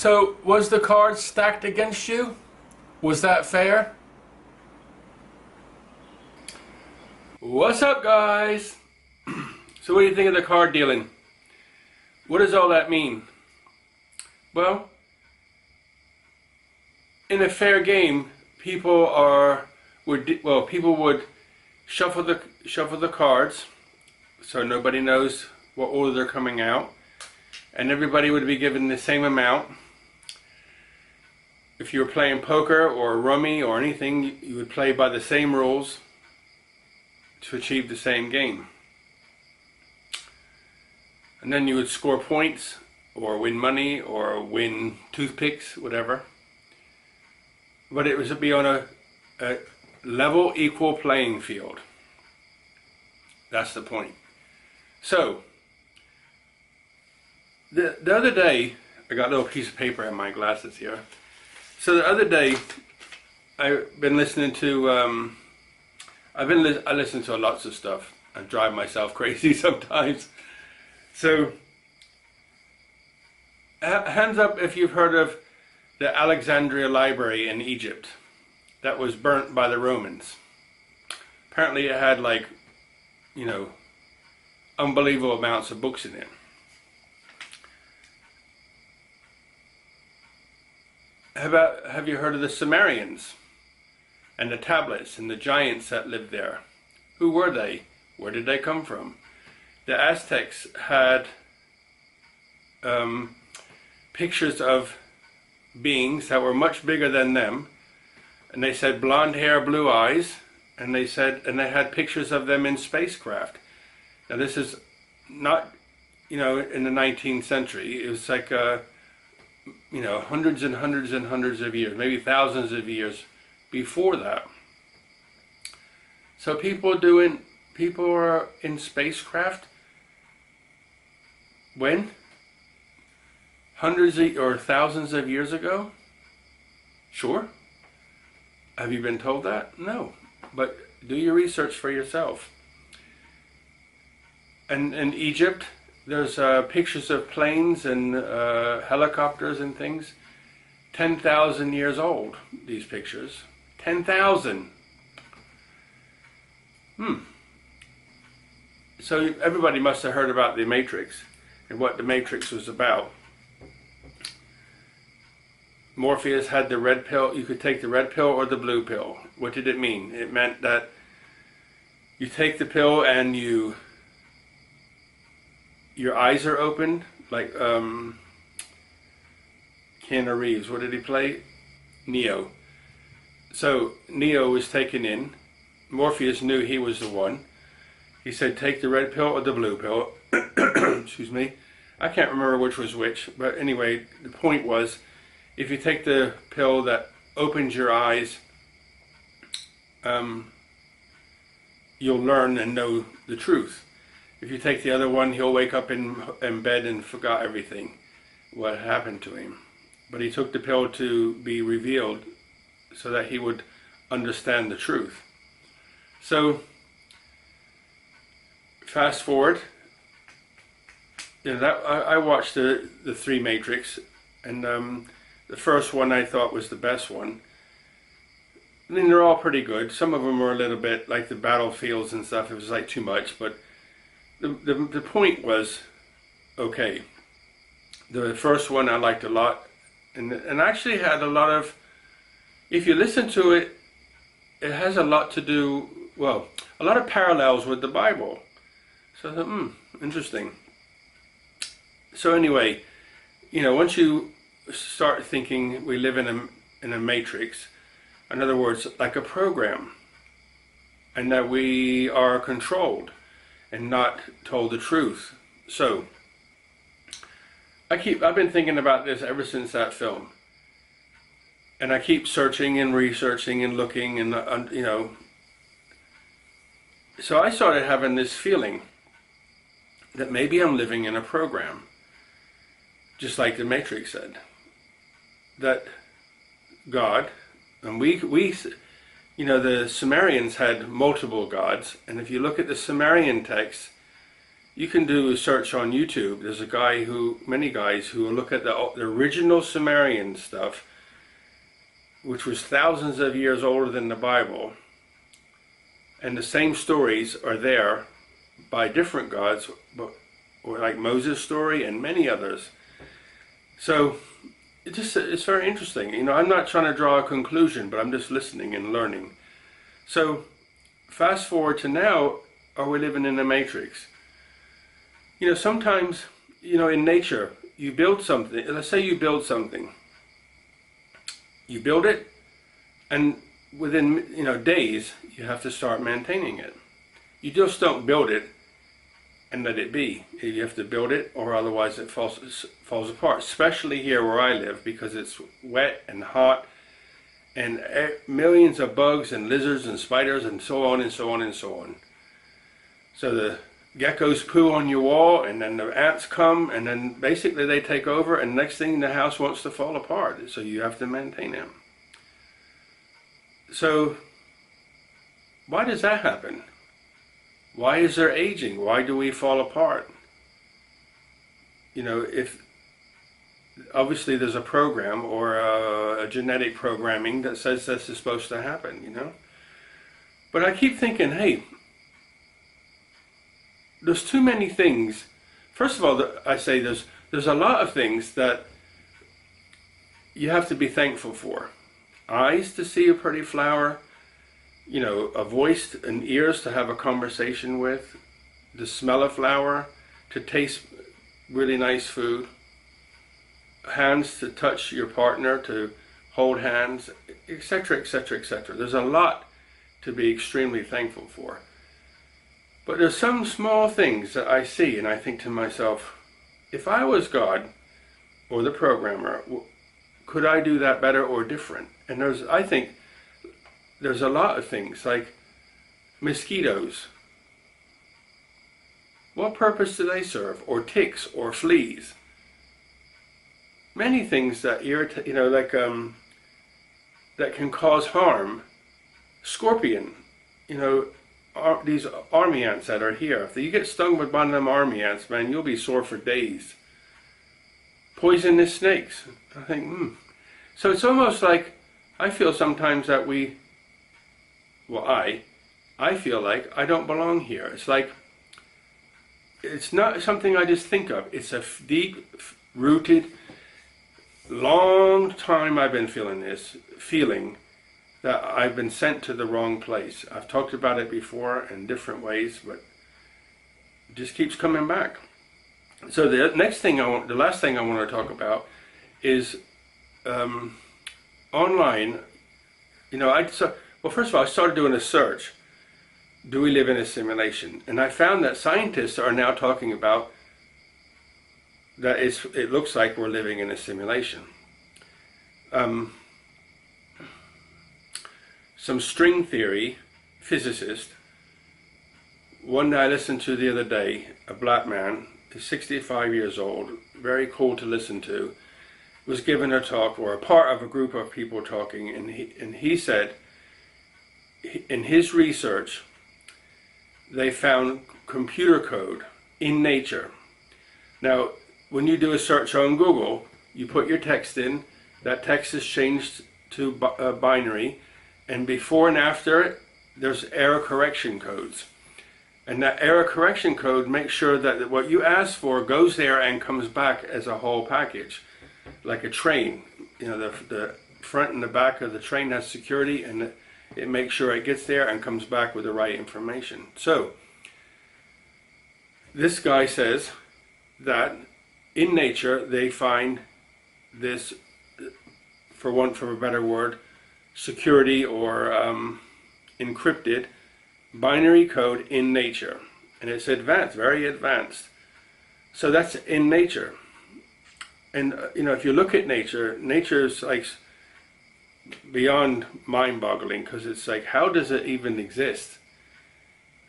So, was the card stacked against you? Was that fair? What's up, guys? So what do you think of the card dealing? What does all that mean? Well, in a fair game, people would shuffle the cards so nobody knows what order they're coming out, and everybody would be given the same amount. If you were playing poker or rummy or anything, you would play by the same rules to achieve the same game. And then you would score points or win money or win toothpicks, whatever. But it would be on a level, equal playing field. That's the point. So, the other day, I got a little piece of paper in my glasses here. So the other day, I've been listening to, I listen to lots of stuff. I drive myself crazy sometimes. So, hands up if you've heard of the Alexandria Library in Egypt that was burnt by the Romans. Apparently it had unbelievable amounts of books in it. Have you heard of the Sumerians and the tablets and the giants that lived there? Who were they? Where did they come from? The Aztecs had pictures of beings that were much bigger than them, and they said blonde hair, blue eyes, and they had pictures of them in spacecraft. Now this is not, in the 19th century. It was like hundreds and hundreds and hundreds of years, maybe thousands of years before that. So people are in spacecraft when? Hundreds or thousands of years ago? Sure. Have you been told that? No. But do your research for yourself. And in Egypt, there's pictures of planes and helicopters and things. 10,000 years old, these pictures. 10,000. So everybody must have heard about the Matrix and what the Matrix was about. Morpheus had the red pill. You could take the red pill or the blue pill. What did it mean? It meant that you take the pill and your eyes are opened, like Keanu Reeves. What did he play? Neo. So Neo was taken in. Morpheus knew he was the one. He said, take the red pill or the blue pill. Excuse me. I can't remember which was which, but anyway, the point was, if you take the pill that opens your eyes, you'll learn and know the truth. If you take the other one, he'll wake up in bed and forgot everything, what happened to him. But he took the pill to be revealed so that he would understand the truth. So, fast forward, I watched the three Matrix, and the first one I thought was the best one. I mean, they're all pretty good. Some of them were a little bit like the battlefields and stuff. It was like too much, but the point was okay. The first one I liked a lot, and actually had a lot of. If you listen to it, it has a lot to do. Well, a lot of parallels with the Bible. So I thought, interesting. So anyway, once you start thinking we live in a matrix, in other words, like a program, and that we are controlled and not told the truth. So I've been thinking about this ever since that film, and I keep searching and researching and looking and so I started having this feeling that maybe I'm living in a program, just like the Matrix said. That God, and the Sumerians had multiple gods, and if you look at the Sumerian text, You can do a search on YouTube. There's a guy many guys who will look at the original Sumerian stuff, which was thousands of years older than the Bible, and the same stories are there by different gods, or like Moses' story and many others. So it's very interesting. You know, I'm not trying to draw a conclusion, but I'm just listening and learning. So fast forward to now, are we living in a matrix? You know, sometimes, you know, in nature, you build something. Let's say you build something. You build it, and within, you know, days, you have to start maintaining it. You just don't build it and let it be. You have to build it, or otherwise it falls apart. Especially here where I live, because it's wet and hot, and millions of bugs and lizards and spiders and so on and so on and so on. So the geckos poo on your wall, and then the ants come, and then basically they take over, and next thing the house wants to fall apart. So you have to maintain them. So why does that happen? Why is there aging? Why do we fall apart? You know, if obviously there's a program or a genetic programming that says this is supposed to happen, you know. But I keep thinking, hey, there's too many things. First of all, I say there's a lot of things that you have to be thankful for. Eyes to see a pretty flower, you know, a voice and ears to have a conversation with, to smell a flower, to taste really nice food, hands to touch your partner, to hold hands, etc., etc., etc. There's a lot to be extremely thankful for. But there's some small things that I see and I think to myself, if I was God or the programmer, could I do that better or different? And I think there's a lot of things like mosquitoes. What purpose do they serve? Or ticks or fleas? Many things that irritate, you know, like that can cause harm. Scorpion, you know, these army ants that are here. If you get stung by one of them army ants, man, you'll be sore for days. Poisonous snakes. I think, So it's almost like I feel sometimes that I feel like I don't belong here. It's like, it's not something I just think of. It's a deep-rooted, long time I've been feeling this, feeling that I've been sent to the wrong place. I've talked about it before in different ways, but it just keeps coming back. So the last thing I want to talk about is online. You know, well, first of all, I started doing a search. Do we live in a simulation? And I found that scientists are now talking about that it looks like we're living in a simulation. Some string theory physicist, one that I listened to the other day, a black man, he's 65 years old, very cool to listen to, was given a talk, or a part of a group of people talking, and he said, in his research, they found computer code in nature. Now, when you do a search on Google, you put your text in, that text is changed to binary, and before and after, there's error correction codes. And that error correction code makes sure that what you ask for goes there and comes back as a whole package. Like a train, you know, the front and the back of the train has security, and it makes sure it gets there and comes back with the right information. So, this guy says that in nature they find this, for want of a better word, security or encrypted binary code in nature. And it's advanced, very advanced. So that's in nature. And you know, if you look at nature, nature is like beyond mind-boggling, because it's like, how does it even exist?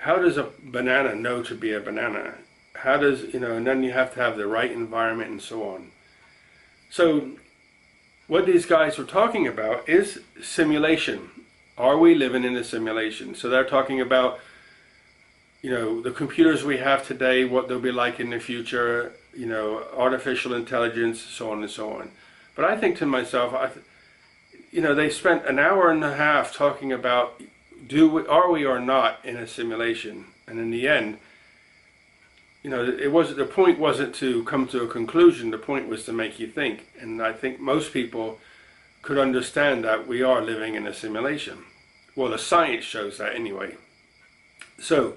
How does a banana know to be a banana? How does, you know, and then you have to have the right environment and so on. So what these guys were talking about is simulation. Are we living in a simulation? So they're talking about the computers we have today, what they'll be like in the future, artificial intelligence, so on and so on. But I think to myself, they spent an hour and a half talking about are we or not in a simulation, and in the end, the point wasn't to come to a conclusion. The point was to make you think, and I think most people could understand that we are living in a simulation. Well, the science shows that anyway. So,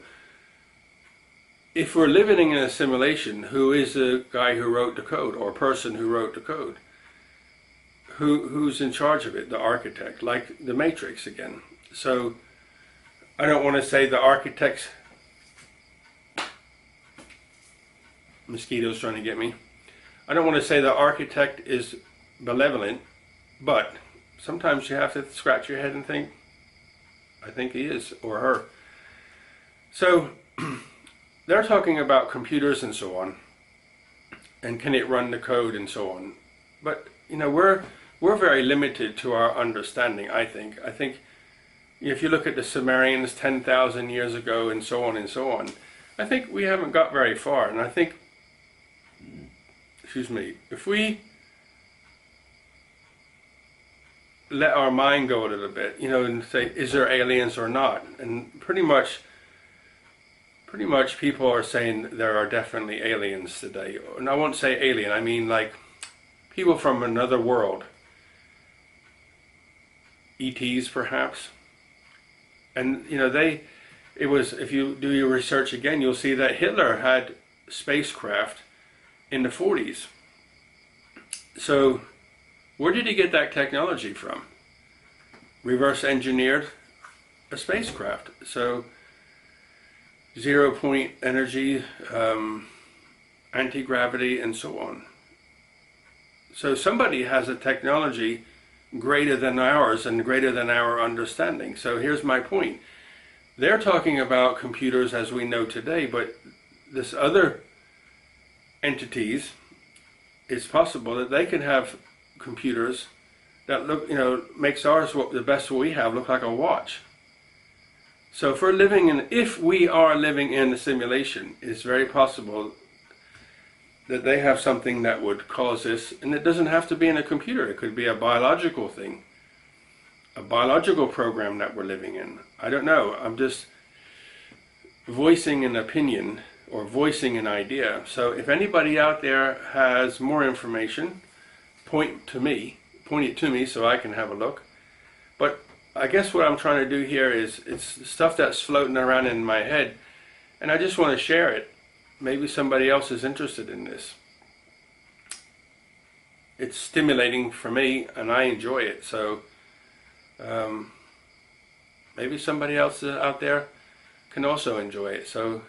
if we're living in a simulation, who is the guy who wrote the code, or person who wrote the code? Who's in charge of it? The architect, like the Matrix again. So, I don't want to say the architect's... Mosquitoes trying to get me. I don't want to say the architect is malevolent, but sometimes you have to scratch your head and think, I think he is, or her. So, they're talking about computers and so on, and can it run the code and so on. But, we're very limited to our understanding, I think. I think if you look at the Sumerians 10,000 years ago and so on, I think we haven't got very far. And I think, if we let our mind go a little bit, and say, is there aliens or not? And pretty much people are saying there are definitely aliens today. And I won't say alien, I mean like people from another world. ETs perhaps. And if you do your research again, you'll see that Hitler had spacecraft in the 40s. So where did he get that technology from? Reverse engineered a spacecraft. So 0-point energy, anti-gravity, and so on. So somebody has a technology greater than ours and greater than our understanding. So here's my point. They're talking about computers as we know today, but this other entities, it's possible that they can have computers that look, makes ours, the best we have, look like a watch. So if we are living in a simulation, it's very possible that they have something that would cause this, and it doesn't have to be in a computer. It could be a biological thing, a biological program that we're living in. I don't know. I'm just voicing an opinion or voicing an idea. So if anybody out there has more information, point it to me so I can have a look. But I guess what I'm trying to do here is, it's stuff that's floating around in my head, and I just want to share it. Maybe somebody else is interested in this. It's stimulating for me, and I enjoy it. So maybe somebody else out there can also enjoy it. So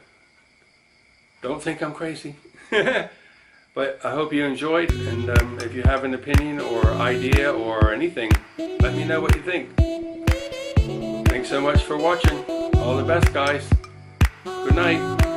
don't think I'm crazy. But I hope you enjoyed, and if you have an opinion or idea or anything, let me know what you think. Thanks so much for watching. All the best, guys. Good night.